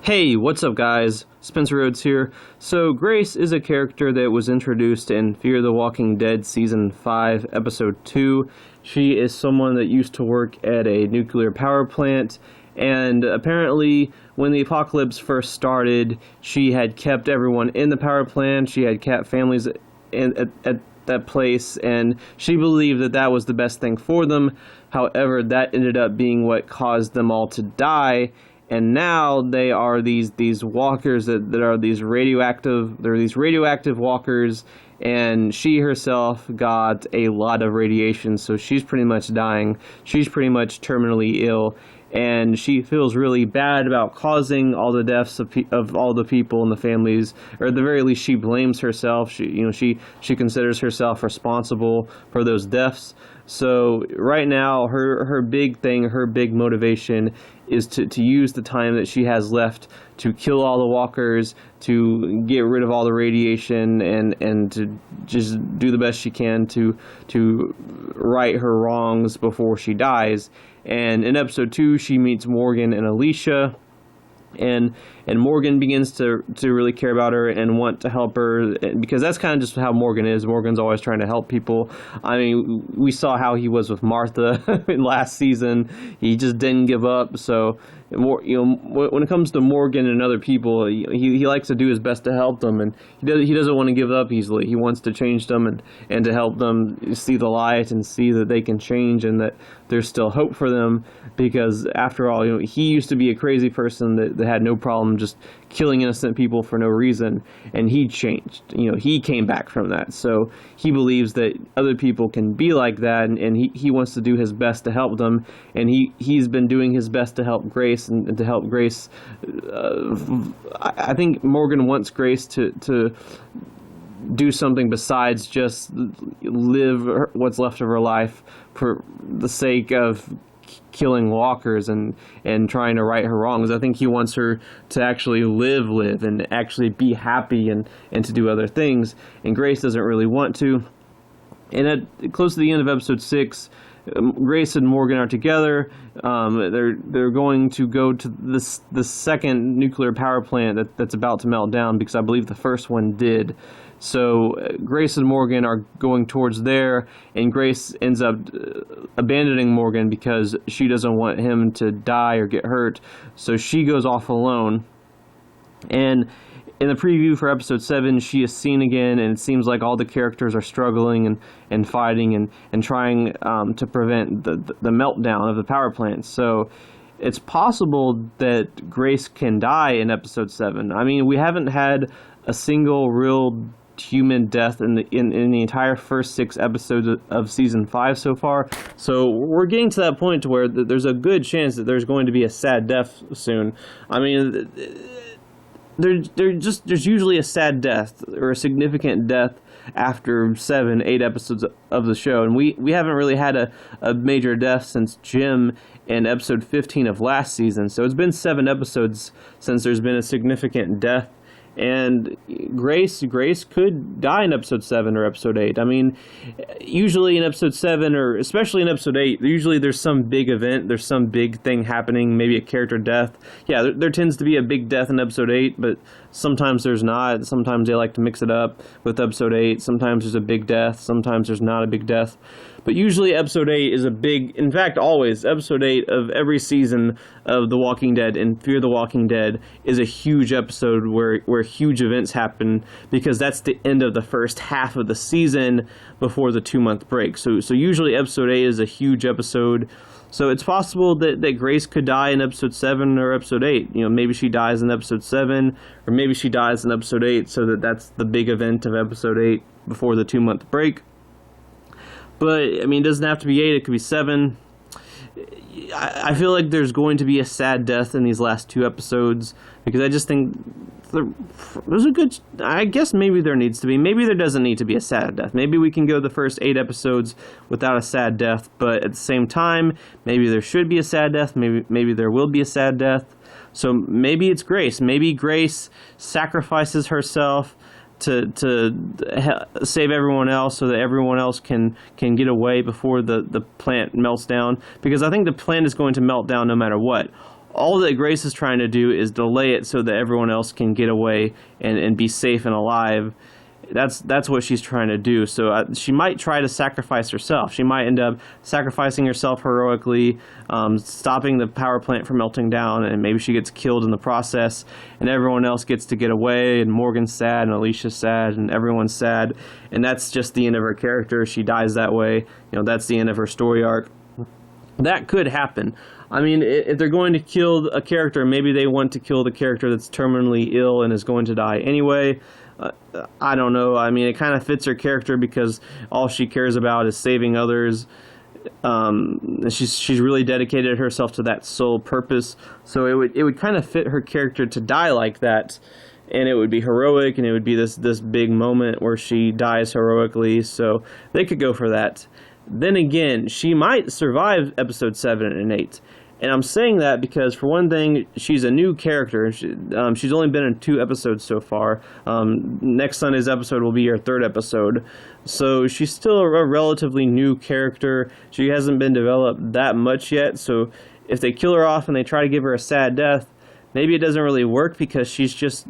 Hey, what's up guys? Spencer Rhodes here. So Grace is a character that was introduced in Fear the Walking Dead Season 5, Episode 2. She is someone that used to work at a nuclear power plant, and apparently when the apocalypse first started, she had kept everyone in the power plant, she had kept families at that place, and she believed that that was the best thing for them. However, that ended up being what caused them all to die. And now they are these walkers that are these radioactive walkers, and she herself got a lot of radiation, so she's pretty much dying. She's pretty much terminally ill, and she feels really bad about causing all the deaths of all the people in the families, or at the very least she blames herself. She considers herself responsible for those deaths. So right now her big thing, her big motivation is to use the time that she has left to kill all the walkers, to get rid of all the radiation, and to just do the best she can to right her wrongs before she dies. And in episode 2 she meets Morgan and Alicia, and Morgan begins to really care about her and want to help her, because that's kind of just how Morgan is. Morgan's always trying to help people. I mean, we saw how he was with Martha in last season. He just didn't give up. So when it comes to Morgan and other people, he likes to do his best to help them, and he doesn't want to give up easily. He wants to change them and to help them see the light and see that they can change and that there's still hope for them, because after all, he used to be a crazy person that had no problem just killing innocent people for no reason, and he changed. He came back from that. So he believes that other people can be like that, and he wants to do his best to help them, and he's been doing his best to help Grace and to help Grace. I think Morgan wants Grace to do something besides just live what's left of her life for the sake of killing walkers and trying to right her wrongs. I think he wants her to actually live and actually be happy and to do other things, and Grace doesn't really want to. And close to the end of episode 6, Grace and Morgan are together. They're going to go to the second nuclear power plant that's about to melt down, because I believe the first one did. So Grace and Morgan are going towards there, and Grace ends up abandoning Morgan because she doesn't want him to die or get hurt. So she goes off alone. And in the preview for episode 7, she is seen again, and it seems like all the characters are struggling and fighting and trying to prevent the meltdown of the power plant. So it's possible that Grace can die in episode 7. I mean, we haven't had a single real human death in the entire first 6 episodes of season 5 so far. So we're getting to that point to where there's a good chance that there's going to be a sad death soon. I mean, there's usually a sad death or a significant death after 7-8 episodes of the show, and we haven't really had a major death since Jim in episode 15 of last season. So it's been 7 episodes since there's been a significant death. And Grace could die in episode 7 or episode 8. I mean, usually in episode 7, or especially in episode 8, usually there's some big event, there's some big thing happening, maybe a character death. Yeah, there tends to be a big death in episode 8, but sometimes there's not. Sometimes they like to mix it up with episode 8. Sometimes there's a big death, sometimes there's not a big death. But usually episode 8 is a big, in fact always, episode 8 of every season of The Walking Dead and Fear the Walking Dead is a huge episode where huge events happen, because that's the end of the first half of the season before the 2-month break. So usually episode 8 is a huge episode. So it's possible that Grace could die in episode 7 or episode 8. Maybe she dies in episode 7, or maybe she dies in episode 8, so that's the big event of episode 8 before the 2-month break. But, I mean, it doesn't have to be 8, it could be 7. I feel like there's going to be a sad death in these last 2 episodes, because I just think there's a good... I guess maybe there needs to be. Maybe there doesn't need to be a sad death. Maybe we can go the first 8 episodes without a sad death, but at the same time, maybe there should be a sad death. Maybe there will be a sad death. So maybe it's Grace. Maybe Grace sacrifices herself to save everyone else, so that everyone else can get away before the plant melts down, because I think the plant is going to melt down no matter what. all that Grace is trying to do is delay it so that everyone else can get away and be safe and alive. That's what she's trying to do. So she might try to sacrifice herself. She might end up sacrificing herself heroically, stopping the power plant from melting down, and maybe she gets killed in the process, and everyone else gets to get away, and Morgan's sad, and Alicia's sad, and everyone's sad, and that's just the end of her character. She dies that way. That's the end of her story arc. That could happen. I mean, if they're going to kill a character, maybe they want to kill the character that's terminally ill and is going to die anyway. I don't know. I mean, it kind of fits her character because all she cares about is saving others. She's really dedicated herself to that sole purpose. So it would kind of fit her character to die like that, and it would be heroic, and it would be this big moment where she dies heroically. So they could go for that. Then again, she might survive episode 7 and 8. And I'm saying that because, for one thing, she's a new character. She's only been in 2 episodes so far. Next Sunday's episode will be her 3rd episode. So she's still a relatively new character. She hasn't been developed that much yet. So if they kill her off and they try to give her a sad death, maybe it doesn't really work because she just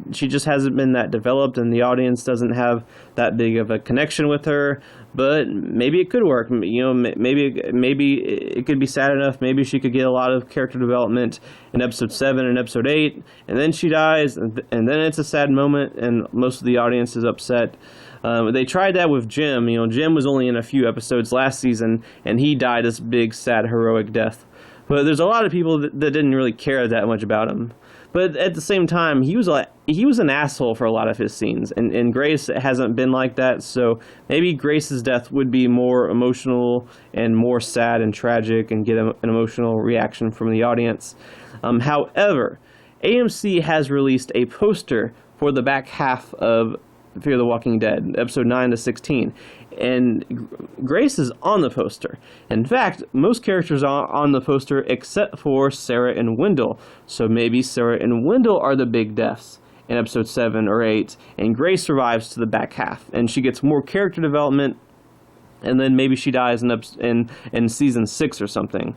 hasn't been that developed, and the audience doesn't have that big of a connection with her. But maybe it could work. Maybe it could be sad enough. Maybe she could get a lot of character development in episode 7 and episode 8, and then she dies, and then it's a sad moment, and most of the audience is upset. They tried that with Jim. Jim was only in a few episodes last season, and he died this big, sad, heroic death. But there's a lot of people that didn't really care that much about him. But at the same time, he was an asshole for a lot of his scenes, and Grace hasn't been like that. So maybe Grace's death would be more emotional and more sad and tragic, and get an emotional reaction from the audience. However, AMC has released a poster for the back half of Fear the Walking Dead, episode 9 to 16, and Grace is on the poster. In fact, most characters are on the poster except for Sarah and Wendell. So maybe Sarah and Wendell are the big deaths in episode 7 or 8, and Grace survives to the back half, and she gets more character development, and then maybe she dies in season 6 or something.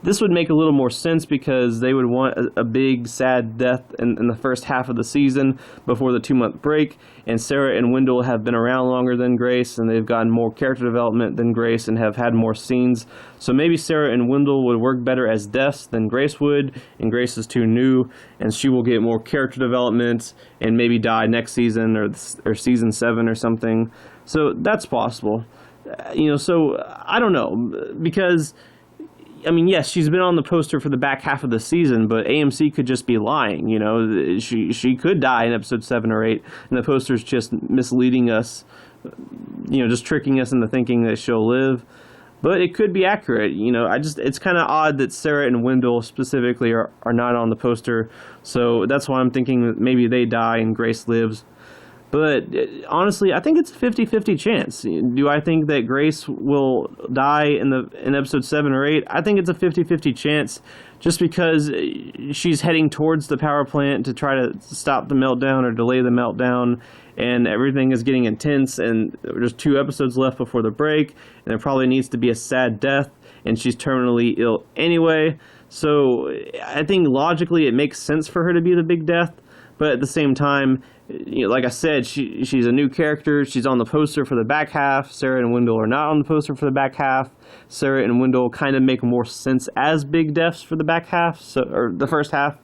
This would make a little more sense because they would want a big, sad death in the first half of the season before the 2-month break, and Sarah and Wendell have been around longer than Grace, and they've gotten more character development than Grace and have had more scenes. So maybe Sarah and Wendell would work better as deaths than Grace would, and Grace is too new, and she will get more character development and maybe die next season or season 7 or something. So that's possible. So I don't know, because I mean, yes, she's been on the poster for the back half of the season, but AMC could just be lying. She could die in episode 7 or 8, and the poster's just misleading us, just tricking us into thinking that she'll live. But it could be accurate. It's kind of odd that Sarah and Wendell specifically are not on the poster, so that's why I'm thinking that maybe they die and Grace lives. But honestly, I think it's a 50-50 chance. Do I think that Grace will die in episode 7 or 8? I think it's a 50-50 chance, just because she's heading towards the power plant to try to stop the meltdown or delay the meltdown, and everything is getting intense, and there's 2 episodes left before the break, and there probably needs to be a sad death, and she's terminally ill anyway. So I think logically it makes sense for her to be the big death. But at the same time, like I said, she's a new character. She's on the poster for the back half. Sarah and Wendell are not on the poster for the back half. Sarah and Wendell kind of make more sense as big deaths for the back half, or the first half.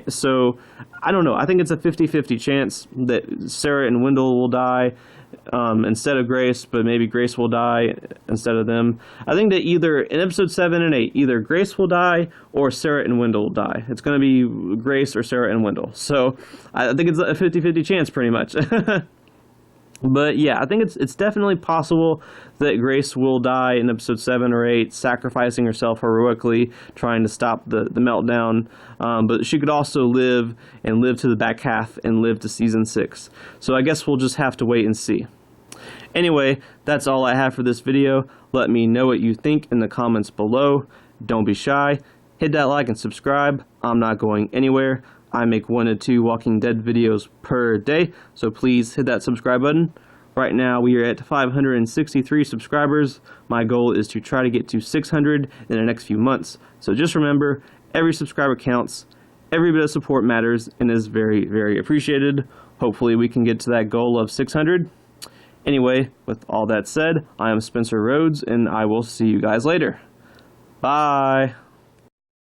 So I don't know. I think it's a 50-50 chance that Sarah and Wendell will die instead of Grace, but maybe Grace will die instead of them. I think that either in episode 7 and 8, either Grace will die or Sarah and Wendell will die. It's going to be Grace or Sarah and Wendell. So I think it's a 50-50 chance pretty much. But yeah, I think it's definitely possible that Grace will die in episode 7 or 8, sacrificing herself heroically, trying to stop the meltdown. But she could also live to the back half and live to season 6. So I guess we'll just have to wait and see. Anyway, that's all I have for this video. Let me know what you think in the comments below. Don't be shy. Hit that like and subscribe. I'm not going anywhere. I make 1 to 2 Walking Dead videos per day, so please hit that subscribe button. Right now we are at 563 subscribers. My goal is to try to get to 600 in the next few months. So just remember, every subscriber counts. Every bit of support matters and is very, very appreciated. Hopefully we can get to that goal of 600. Anyway, with all that said, I am Spencer Rhodes, and I will see you guys later. Bye!